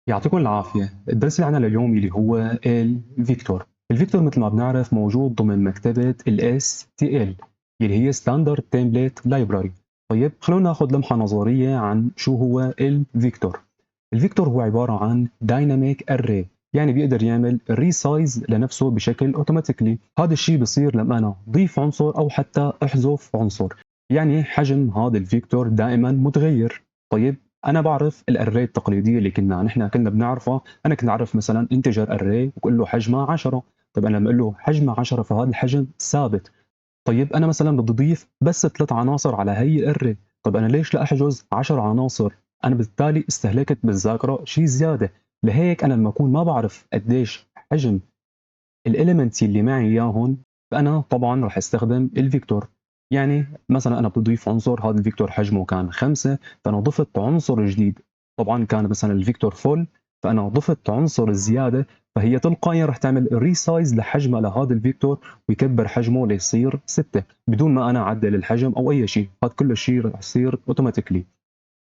يعطيكم العافية. الدرس اللي عنا لليوم اللي هو الفيكتور. الفيكتور مثل ما بنعرف موجود ضمن مكتبة ال STL اللي هي Standard Template Library. طيب خلونا ناخذ لمحة نظرية عن شو هو الفيكتور. الفيكتور هو عبارة عن Dynamic Array، يعني بيقدر يعمل ريسايز لنفسه بشكل اوتوماتيكلي. هذا الشيء بصير لما انا ضيف عنصر او حتى احذف عنصر، يعني حجم هذا الفيكتور دائما متغير. طيب انا بعرف الاري التقليديه اللي نحن كنا بنعرفها. انا كنت اعرف مثلا انتجر اري وبقول له حجمها 10. طيب انا لما اقول له حجمها 10 فهذا الحجم ثابت. طيب انا مثلا بدي اضيف بس 3 عناصر على هي الاري. طيب انا ليش لا احجز 10 عناصر؟ انا بالتالي استهلكت بالذاكره شيء زياده. لهيك انا لما اكون ما بعرف قديش حجم الاليمنتس اللي معي اياهم، فانا طبعا راح استخدم الفيكتور. يعني مثلا انا بدي اضيف عنصر، هذا الفيكتور حجمه كان 5، فانا ضفت عنصر جديد. طبعا كان مثلا الفيكتور فول، فانا ضفت عنصر زياده، فهي تلقائيا راح تعمل ريسايز لحجمها لهذا الفيكتور ويكبر حجمه ليصير 6 بدون ما انا اعدل الحجم او اي شيء. هذا كل شيء راح يصير اوتوماتيكلي.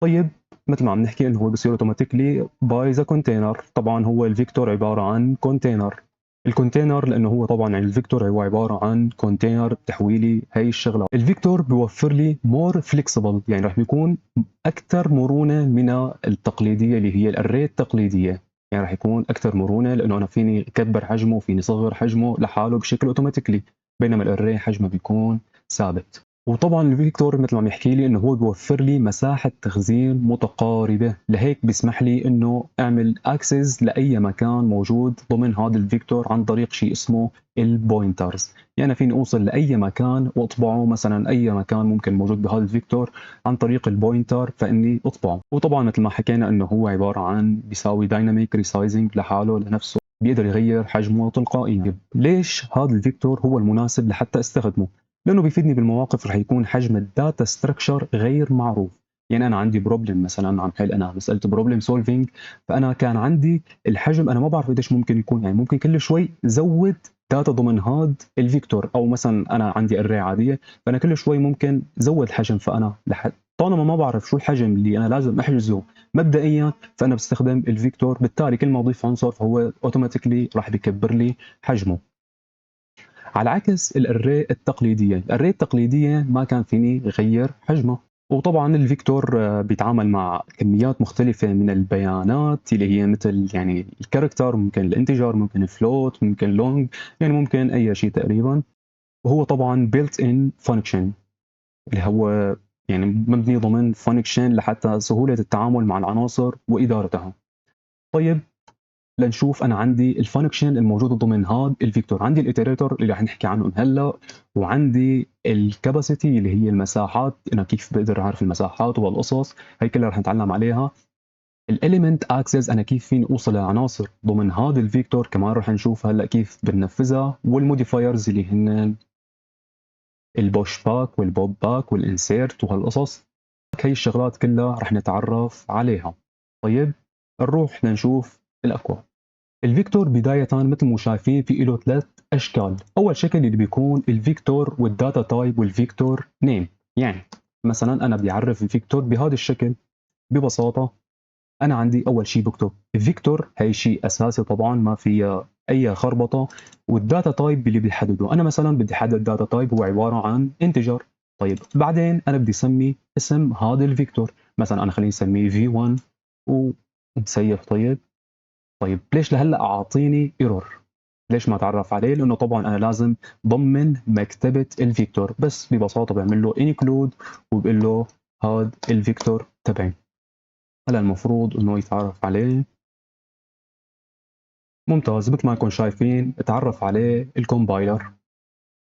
طيب مثل ما عم نحكي انه هو بصير اوتوماتيكلي باي ذا كونتينر. طبعا هو الفيكتور عباره عن كونتينر. الكونتينر لانه هو طبعا يعني الفيكتور هو عباره عن كونتينر تحويلي هي الشغله. الفيكتور بيوفر لي مور فليكسبل، يعني رح بيكون اكثر مرونه من التقليديه اللي هي الاري التقليديه. يعني رح يكون اكثر مرونه لانه انا فيني اكبر حجمه، فيني صغر حجمه لحاله بشكل اوتوماتيكلي، بينما الاري حجمه بيكون ثابت. وطبعا الفيكتور مثل ما عم يحكي لي انه هو بيوفر لي مساحه تخزين متقاربه، لهيك بيسمح لي انه اعمل اكسس لاي مكان موجود ضمن هذا الفيكتور عن طريق شيء اسمه البوينترز. يعني فيني اوصل لاي مكان واطبعه، مثلا اي مكان ممكن موجود بهذا الفيكتور عن طريق البوينتر فاني اطبعه. وطبعا مثل ما حكينا انه هو عباره عن بيساوي دايناميك ريسايزنج لحاله لنفسه، بيقدر يغير حجمه تلقائيا. ليش هذا الفيكتور هو المناسب لحتى استخدمه؟ لانه بيفيدني بالمواقف رح يكون حجم الداتا ستراكشر غير معروف. يعني انا عندي بروبلم، مثلا عم حل انا مساله بروبلم سولفينج، فانا كان عندي الحجم انا ما بعرف قديش ممكن يكون. يعني ممكن كل شوي زود داتا ضمن هذا الفيكتور، او مثلا انا عندي اري عاديه فانا كل شوي ممكن زود حجم. فانا طالما ما بعرف شو الحجم اللي انا لازم احجزه مبدئيا، فانا بستخدم الفيكتور. بالتالي كل ما اضيف عنصر فهو اوتوماتيكلي راح بيكبر لي حجمه. على عكس الاري التقليديه ما كان فيني غير حجمها. وطبعا الفيكتور بيتعامل مع كميات مختلفة من البيانات اللي هي مثل يعني الكاركتر، ممكن الانتجر، ممكن الفلوت، ممكن لونج، يعني ممكن أي شيء تقريبا. وهو طبعا built in function اللي هو يعني مبني ضمن function لحتى سهولة التعامل مع العناصر وإدارتها. طيب لنشوف انا عندي الفانكشن الموجوده ضمن هذا الفيكتور. عندي الايتريتور اللي رح نحكي عنه هلا، وعندي الكاباسيتي اللي هي المساحات، انا كيف بقدر اعرف المساحات والقصص هي كلها رح نتعلم عليها. الاليمنت اكسس انا كيف فيني اوصل لعناصر ضمن هذا الفيكتور كمان رح نشوف هلا كيف بننفذها. والموديفايرز اللي هن البوش باك والبوب باك والانسيرت وهالقصص، هي الشغلات كلها رح نتعرف عليها. طيب نروح لنشوف الاكواد. الفيكتور بداية مثل ما شايفين في له 3 أشكال. أول شكل اللي بيكون الفيكتور والداتا تايب والفيكتور نيم. يعني مثلا أنا بدي أعرف الفيكتور بهذا الشكل. ببساطة أنا عندي أول شيء بكتب الفيكتور، هي شيء أساسي طبعا ما فيها أي خربطة. والداتا تايب اللي بيحدده أنا مثلا بدي أحدد داتا تايب هو عبارة عن انتجر. طيب بعدين أنا بدي أسمي اسم هذا الفيكتور، مثلا أنا خليني أسميه v1 ونسيف. طيب ليش لهلا اعطيني ايرور؟ ليش ما اتعرف عليه؟ لانه طبعا انا لازم ضمن مكتبه الفيكتور. بس ببساطه بعمل له انكلود وبقول له هذا الفيكتور تبعي. هلا المفروض انه يتعرف عليه. ممتاز، مثل ما انكم شايفين اتعرف عليه الكومبايلر.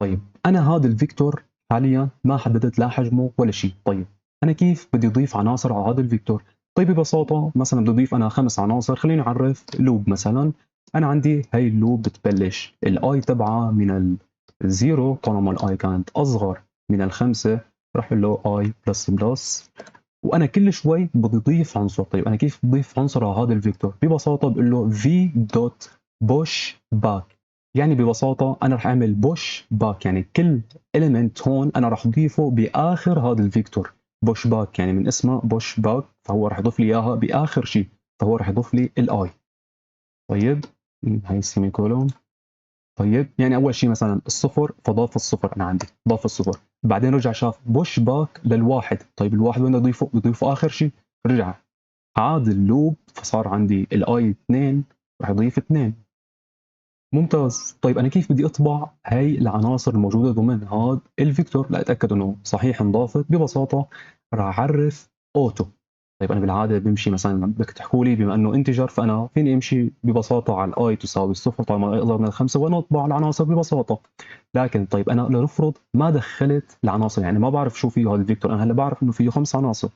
طيب انا هذا الفيكتور حاليا ما حددت لا حجمه ولا شيء. طيب انا كيف بدي اضيف عناصر على هذا الفيكتور؟ طيب ببساطه مثلا بدي اضيف انا 5 عناصر. خليني اعرف لوب مثلا. انا عندي هي اللوب بتبلش الاي تبعها من الزيرو، طالما الاي كانت اصغر من الخمسه راح اقول له اي بلس بلس. وانا كل شوي بدي اضيف عنصر. طيب انا كيف بضيف عنصر على هذا الفيكتور؟ ببساطه بقول له في دوت بوش باك. يعني ببساطه انا رح اعمل بوش باك، يعني كل element هون انا رح اضيفه باخر هذا الفيكتور. بوش باك يعني من اسمه بوش باك، فهو رح يضيف لي اياها باخر شيء. فهو راح يضيف لي الاي. طيب هاي السيمي كولوم. طيب يعني اول شيء مثلا الصفر، فضاف الصفر، انا عندي ضاف الصفر، بعدين رجع شاف بوش باك للواحد. طيب الواحد وين بده يضيفه اخر شيء، رجع عاد اللوب فصار عندي الاي 2 راح يضيف 2. ممتاز. طيب انا كيف بدي اطبع هاي العناصر الموجوده ضمن هذا الفيكتور لاتاكد انه صحيح انضافت؟ ببساطه راح اعرف اوتو. طيب انا بالعاده بمشي مثلا بدك تحكوا لي بما انه انتجر، فانا فيني امشي ببساطه على الاي تساوي الصفر طالما اقدر من الخمسه وانا اطبع العناصر ببساطه. لكن طيب انا لنفرض ما دخلت العناصر، يعني ما بعرف شو فيه هذا الفيكتور، انا هلا بعرف انه فيه 5 عناصر.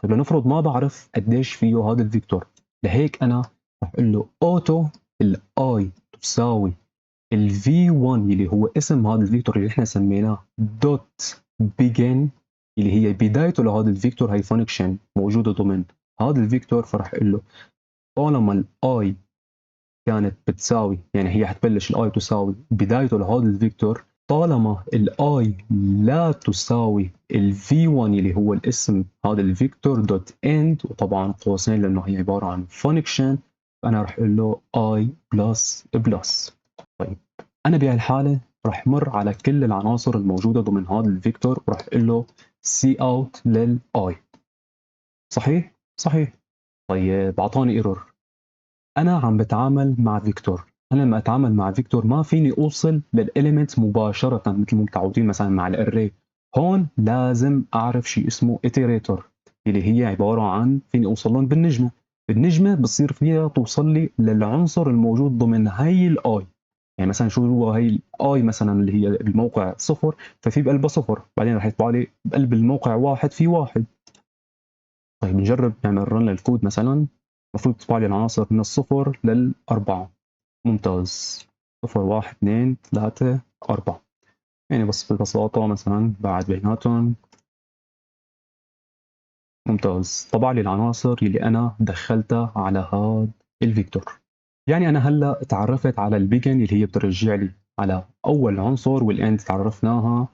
طيب لنفرض ما بعرف قديش فيه هذا الفيكتور، لهيك انا رح اقول له اوتو الاي تساوي ال V1 اللي هو اسم هذا الفيكتور اللي احنا سميناه دوت begin، اللي هي بدايته لهذا الفيكتور، هي فانكشن موجوده ضمن هذا الفيكتور. فراح اقول له طالما الاي كانت بتساوي، يعني هي حتبلش الاي تساوي بدايته لهذا الفيكتور، طالما الاي لا تساوي ال V1 اللي هو الاسم هذا الفيكتور دوت end، وطبعا قوسين لانه هي عباره عن فانكشن، فانا راح اقول له اي بلس بلس. طيب انا بهالحاله راح مر على كل العناصر الموجوده ضمن هذا الفيكتور وراح اقول له سي اوت للاي. صحيح؟ صحيح. طيب اعطاني ايرور. انا عم بتعامل مع فيكتور، انا لما اتعامل مع فيكتور ما فيني اوصل للاليمنت مباشره مثل ما متعودين مثلا مع الاري. هون لازم اعرف شيء اسمه اتيريتور، اللي هي عباره عن فيني اوصل لهم بالنجمه. النجمه بصير فيها توصل لي للعنصر الموجود ضمن هي الاي. يعني مثلا شو هو هي الاي مثلا اللي هي بالموقع صفر، ففي بقلبها صفر، بعدين رح يطبع لي بقلب الموقع واحد في واحد. طيب نجرب نعمل رن للكود مثلا. المفروض تطبع لي العناصر من الصفر للأربعة. ممتاز. صفر واحد اثنين ثلاثة أربعة. يعني بس ببساطة مثلا بعد بيناتهم. ممتاز. طبع لي العناصر اللي أنا دخلتها على هذا الفيكتور. يعني أنا هلا تعرفت على البيجن اللي هي بترجع لي على أول عنصر، والإند تعرفناها.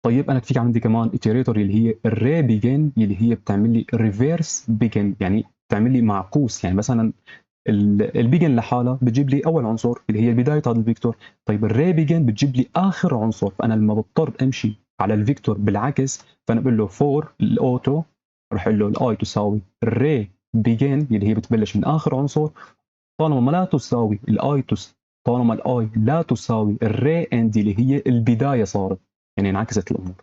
طيب انا في عندي كمان iterator اللي هي الري بيجن اللي هي بتعمل لي ريفيرس بيجن، يعني بتعمل لي معكوس. يعني مثلا البيجن لحالها بتجيب لي اول عنصر اللي هي بدايه هذا الفيكتور. طيب الري بيجن بتجيب لي اخر عنصر، فانا لما بضطر امشي على الفيكتور بالعكس فانا بقول له فور الاوتو راح اقول له الاي تساوي الري بيجن اللي هي بتبلش من اخر عنصر، طالما ما لا تساوي الاي طالما الاي لا تساوي الري اند اللي هي البدايه صارت، يعني انعكست الامور.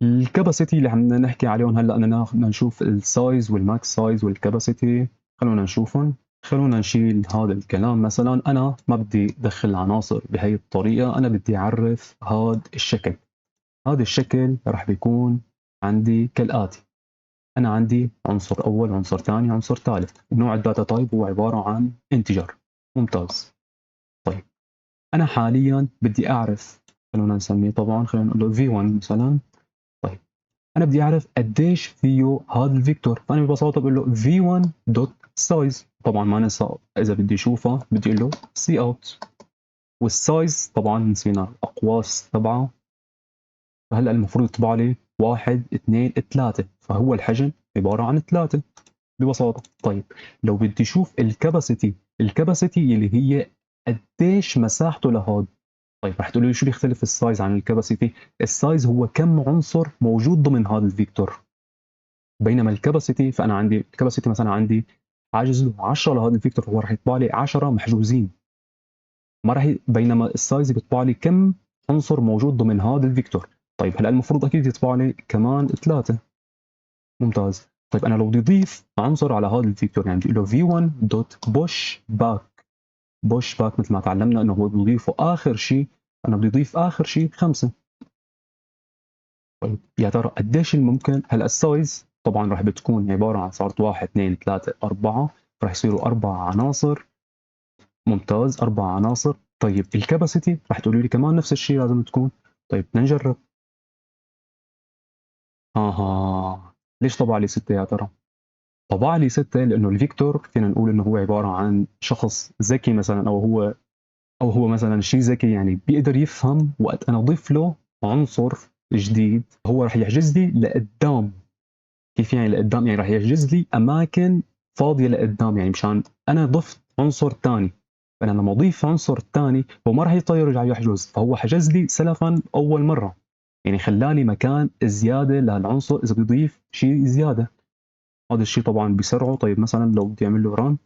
الكباسيتي اللي عم نحكي عليهم هلا بدنا نشوف السايز والماكس سايز والكباسيتي. خلونا نشوفهم. خلونا نشيل هذا الكلام. مثلا انا ما بدي ادخل عناصر بهي الطريقه، انا بدي اعرف هذا الشكل. هذا الشكل راح بيكون عندي كالاتي. انا عندي عنصر اول، عنصر ثاني، عنصر ثالث. نوع الداتا تايب هو عباره عن انتجر. ممتاز. طيب انا حاليا بدي اعرف، خلونا نسميه طبعا، خلينا نقول له v1 مثلا. طيب انا بدي اعرف قديش فيه هذا الفيكتور، فانا ببساطه بقول له v1 دوت سايز. طبعا ما ننسى اذا بدي اشوفها بدي اقول له سي اوت. والسايز طبعا نسينا الاقواس تبعه، فهلا المفروض يطبع لي 1 2 3، فهو الحجم عباره عن 3 ببساطه. طيب لو بدي اشوف الكباسيتي، الكباسيتي اللي هي قديش مساحته لهذا. طيب رح تقولوا لي شو بيختلف السايز عن الكباسيتي؟ السايز هو كم عنصر موجود ضمن هذا الفيكتور، بينما الكباسيتي فانا عندي الكباسيتي مثلا عندي حاجز 10 لهذا الفيكتور، فهو رح يطبع لي 10 محجوزين. ما راح بينما السايز بيطبع لي كم عنصر موجود ضمن هذا الفيكتور. طيب هلا المفروض اكيد يطبع لي كمان 3. ممتاز. طيب انا لو بدي اضيف عنصر على هذا الفيكتور، يعني بدي اقول له v1 دوت push back. push back مثل ما تعلمنا انه هو بيضيفه اخر شيء، انا بدي اضيف اخر شيء 5. طيب يا ترى قديش الممكن؟ هلا السايز طبعا راح بتكون عباره عن صارت 1 2 3 4، راح يصيروا 4 عناصر. ممتاز، 4 عناصر. طيب الكباسيتي راح تقولوا لي كمان نفس الشيء لازم تكون. طيب بدنا نجرب. اها، ليش طبع لي 6 يا ترى؟ طبع لي 6 لانه الفيكتور فينا نقول انه هو عباره عن شخص ذكي مثلا، او هو مثلا شيء ذكي، يعني بيقدر يفهم وقت انا اضيف له عنصر جديد هو راح يحجز لي لقدام. كيف يعني لقدام؟ يعني راح يحجز لي اماكن فاضيه لقدام، يعني مشان انا ضفت عنصر ثاني، فانا لما اضيف عنصر ثاني هو ما راح يضطر يرجع يحجز، فهو حجز لي سلفا اول مره، يعني خلاني مكان زياده للعنصر اذا بيضيف شيء زياده. هذا الشيء طبعا بسرعه. طيب مثلا لو بدي اعمل له ران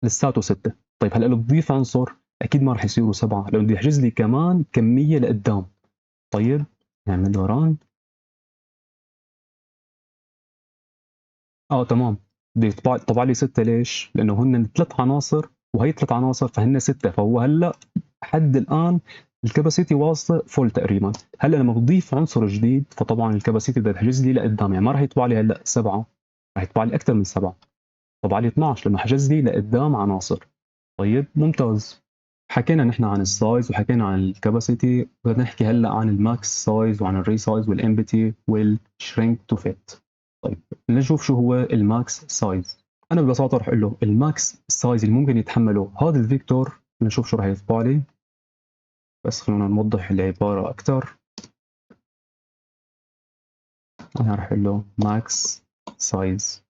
لساته 6. طيب هلا لو بضيف عنصر اكيد ما راح يصيروا 7 لانه بده يحجز لي كمان كميه لقدام. طيب نعمل له ران. تمام. بده طبع لي 6. ليش؟ لانه هن 3 عناصر وهي 3 عناصر فهن 6، فهو هلا حد الان الكباسيتي واصله فول تقريبا. هلا لما بضيف عنصر جديد فطبعا الكباسيتي بدها تحجز لي لقدام، يعني ما راح يطبع لي هلا 7، راح يطبع لي اكثر من 7، طبع لي 12 لما حجز لي لقدام عناصر. طيب ممتاز. حكينا نحن عن السايز وحكينا عن الكباسيتي، بدنا نحكي هلا عن الماكس سايز وعن الري سايز والامبتي والشرينك تو فيت. طيب نشوف شو هو الماكس سايز. انا ببساطه رح اقول له الماكس سايز اللي ممكن يتحمله هذا الفيكتور. نشوف شو رح يطبع لي، بس خلونا نوضح العباره اكثر. انا رح اقول له ماكس سايز.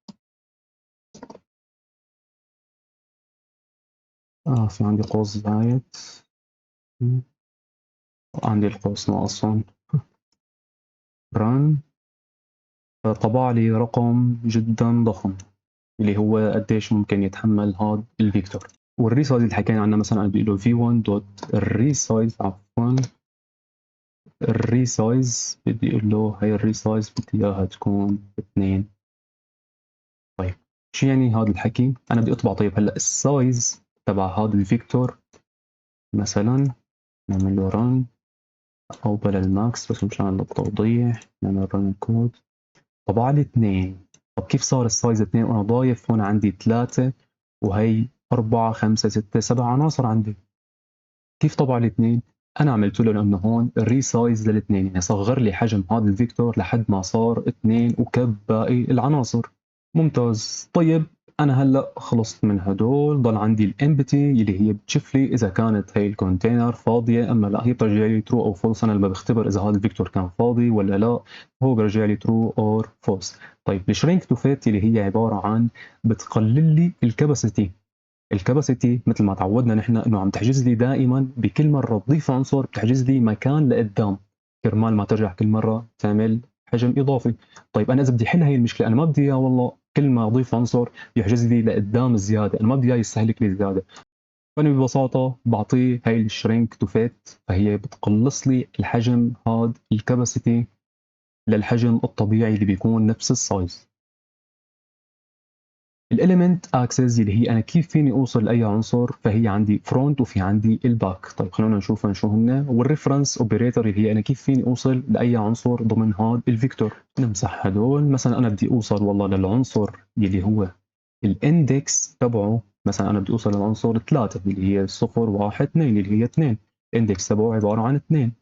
في عندي قوس زايد، عندي القوس ناقص. ران. طبع لي رقم جدا ضخم اللي هو قديش ممكن يتحمل هذا الفيكتور. والريسايز اللي حكينا عنه مثلا انا بدي له v1 دوت الريسايز، عفوا الريسايز بدي اقول له هي الريسايز بدي اياها تكون 2. طيب شو يعني هذا الحكي؟ انا بدي اطبع. طيب هلا السايز تبع هذا الفيكتور مثلا نعمل له رن، او بلا الماكس بس مشان التوضيح نعمل رن كود. طبع لي 2. طب كيف صار السايز 2 وانا ضايف هون عندي 3 وهي 4 5 6 7 عناصر عندي؟ كيف طبع لي 2؟ انا عملت له لانه هون الريسايز للاثنين، يعني صغر لي حجم هذا الفيكتور لحد ما صار 2 وكب باقي العناصر. ممتاز. طيب انا هلا خلصت من هدول، ضل عندي الامبتي اللي هي بتشوف لي اذا كانت هي الكونتينر فاضيه اما لا، هي بترجع لي ترو او فولس. انا لما بختبر اذا هذا الفيكتور كان فاضي ولا لا هو بيرجع لي ترو اور فولس. طيب الشرينك تو فيت اللي هي عباره عن بتقلل لي الكباسيتي. الكباسيتي مثل ما تعودنا نحن انه عم تحجز لي دائما بكل مره تضيف عنصر بتحجز لي مكان لقدام كرمال ما ترجع كل مره تعمل حجم اضافي. طيب انا اذا بدي حل هي المشكله، انا ما بدي اياه والله كل ما اضيف عنصر يحجز لي لقدام زياده، انا ما بدي اياه يستهلك لي زياده. فانا ببساطه بعطيه هي الشرينك تو فيت، فهي بتقلص لي الحجم هذا الكباسيتي للحجم الطبيعي اللي بيكون نفس السايز. الاليمنت اكسس اللي هي انا كيف فيني اوصل لاي عنصر، فهي عندي فرونت وفي عندي الباك. طيب خلونا نشوف شو هن. والريفرنس اوبريتور اللي هي انا كيف فيني اوصل لاي عنصر ضمن هذا الفيكتور. نمسح هدول. مثلا انا بدي اوصل والله للعنصر اللي هو الاندكس تبعه، مثلا انا بدي اوصل للعنصر 3 اللي هي 0 1 2 اللي هي 2، الاندكس تبعه عباره عن 2.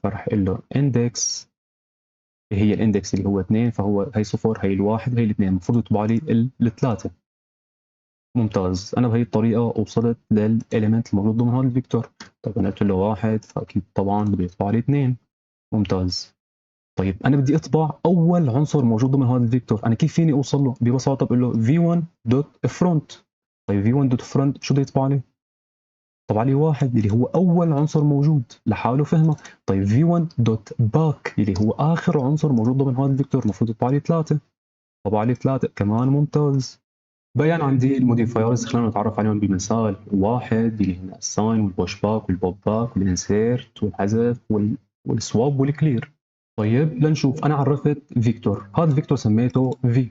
فرح اقول له اندكس هي الاندكس اللي هو 2، فهو هي 0 هي الواحد هي الاثنين، المفروض يطبع لي الثلاثه. ممتاز. انا بهي الطريقه وصلت للاليمنت الموجود ضمن هذا الفيكتور. طيب انا قلت له واحد فاكيد طبعا بده يطبع لي 2. ممتاز. طيب انا بدي اطبع اول عنصر موجود ضمن هذا الفيكتور، انا كيف فيني اوصل له؟ ببساطه بقول له v1 دوت فرونت. طيب v1 دوت فرونت شو بده يطبع لي؟ طبع لي واحد اللي هو اول عنصر موجود لحاله فهمه. طيب v1 دوت باك اللي هو اخر عنصر موجود ضمن هذا الفيكتور المفروض يطبع لي 3، طبع لي 3 كمان. ممتاز. بيان عندي الموديفايرز خلينا نتعرف عليهم بمثال واحد اللي هن الساين والبوش باك والبوب باك والانسيرت والحذف والسواب والكلير. طيب لنشوف. انا عرفت فيكتور، هذا الفيكتور سميته في.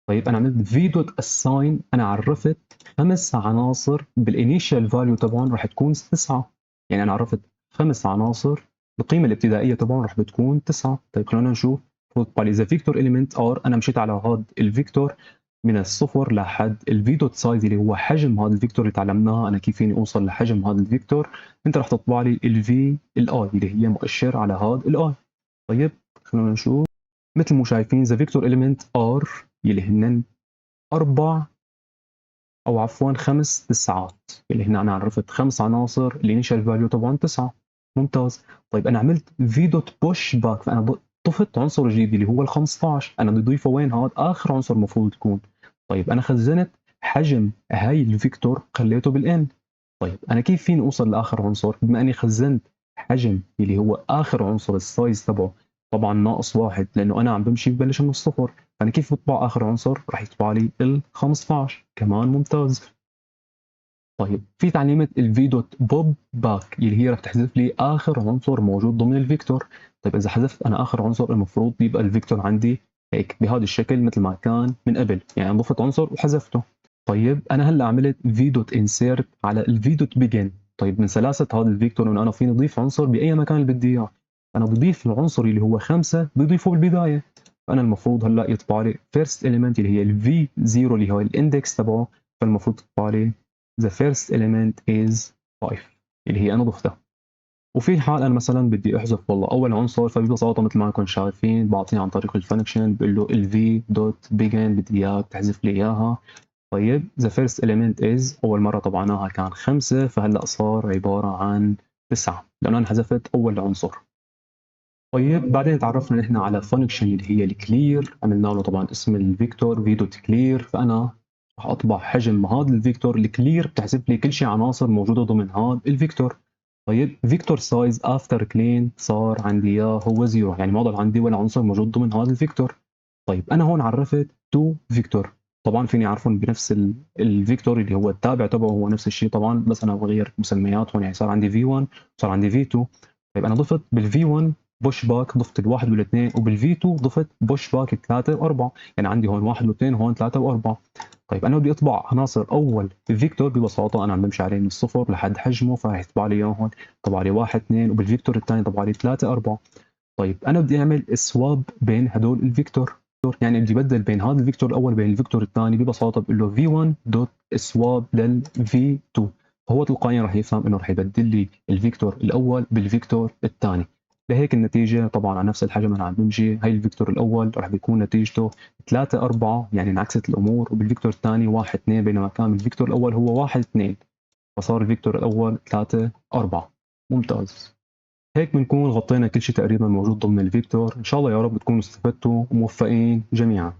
طيب انا عملت في دوت اساين، انا عرفت 5 عناصر بالانيشال فاليو تبعهم راح تكون 9، يعني انا عرفت 5 عناصر القيمه الابتدائيه تبعهم راح بتكون 9. طيب خلينا نشوف. طيب اذا فيكتور اليمنت ار انا مشيت على هذا الفيكتور من الصفر لحد الفي دوت سايز اللي هو حجم هذا الفيكتور اللي تعلمناها انا كيف فيني اوصل لحجم هذا الفيكتور، انت رح تطبع لي الفي الاي اللي هي مؤشر على هذا الاي. طيب خلينا نشوف. مثل ما شايفين ذا فيكتور اليمنت ار اللي هن 4 او عفوا 5 تسعات اللي هن انا عرفت 5 عناصر الانيشال فاليو طبعا 9. ممتاز. طيب انا عملت في دوت بوش باك، فانا ضفت عنصر جديد اللي هو ال15. انا بدي اضيفه وين؟ هذا اخر عنصر المفروض تكون. طيب انا خزنت حجم هاي الفيكتور خليته بالان. طيب انا كيف فيني اوصل لاخر عنصر بما اني خزنت حجم اللي هو اخر عنصر السايز تبعه طبعا ناقص واحد، لانه انا عم بمشي ببلش من الصفر. فانا كيف بطبع اخر عنصر؟ راح يطبع لي ال 15 كمان. ممتاز. طيب في تعليمة الفي دوت بوب باك اللي هي رح تحذف لي اخر عنصر موجود ضمن الفيكتور. طيب اذا حذفت انا اخر عنصر المفروض يبقى الفيكتور عندي هيك بهذا الشكل مثل ما كان من قبل، يعني ضفت عنصر وحذفته. طيب انا هلا عملت في دوت انسيرت على الفي دوت بيجن. طيب من سلاسه هذا الفيكتور انه انا فيني اضيف عنصر باي مكان اللي بدي اياه. انا بضيف العنصر اللي هو 5 بضيفه بالبدايه. فانا المفروض هلا يطبع لي فيرست اليمنت اللي هي الفي 0 اللي هو الاندكس تبعه. فالمفروض تطبع لي the first element is 5 اللي هي انا ضفتها. وفي حال انا مثلا بدي احذف والله اول عنصر، فببساطه مثل ما انكم شايفين بعطيه عن طريق الفانكشن بقول له الفي دوت بيجن بدي اياك تحذف لي اياها. طيب the first element is أول مرة طبعناها كان 5، فهلأ صار عبارة عن 9 لأنه أنا حذفت أول عنصر. طيب بعدين تعرفنا نحن على function اللي هي الكلير، عملنا له طبعا اسم الفيكتور في دوت كلير. فأنا راح أطبع حجم هذا الفيكتور الكلير بتحذف لي كل شيء عناصر موجودة ضمن هذا الفيكتور. طيب فيكتور سايز افتر كلين صار عندي اياه هو 0، يعني ما ضل عندي ولا عنصر موجود ضمن هذا الفيكتور. طيب انا هون عرفت تو فيكتور، طبعا فيني اعرفهم بنفس الفيكتور اللي هو التابع تبعه هو نفس الشيء طبعا، بس انا بغير مسميات هون. يعني صار عندي في 1 صار عندي في 2. طيب انا ضفت بالفي 1 بوش باك ضفت الواحد والاثنين، وبالفي 2 ضفت بوش باك 3 و4. يعني عندي هون واحد واثنين وهون 3 و4. طيب انا بدي اطبع عناصر اول الفيكتور ببساطه انا عم بمشي عليه من الصفر لحد حجمه، فراح يطبع لي اياه هون. طبع لي 1 2، وبالفيكتور الثاني طبع لي 3 4. طيب انا بدي اعمل سواب بين هدول الفيكتور، يعني بدي بدل بين هذا الفيكتور الاول بين الفيكتور الثاني. ببساطه بقول له في1 دوت سواب للفي 2، فهو تلقائيا راح يفهم انه راح يبدل لي الفيكتور الاول بالفيكتور الثاني. لهيك النتيجة طبعا على نفس الحجم أنا عم بمشي. هاي الفيكتور الأول راح بيكون نتيجته 3 4، يعني انعكست الأمور، وبالفيكتور الثاني 1 2، بينما كان الفيكتور الأول هو 1 2، فصار الفيكتور الأول 3 4. ممتاز. هيك بنكون غطينا كل شيء تقريبا موجود ضمن الفيكتور. إن شاء الله يا رب تكونوا استفدتوا وموفقين جميعا.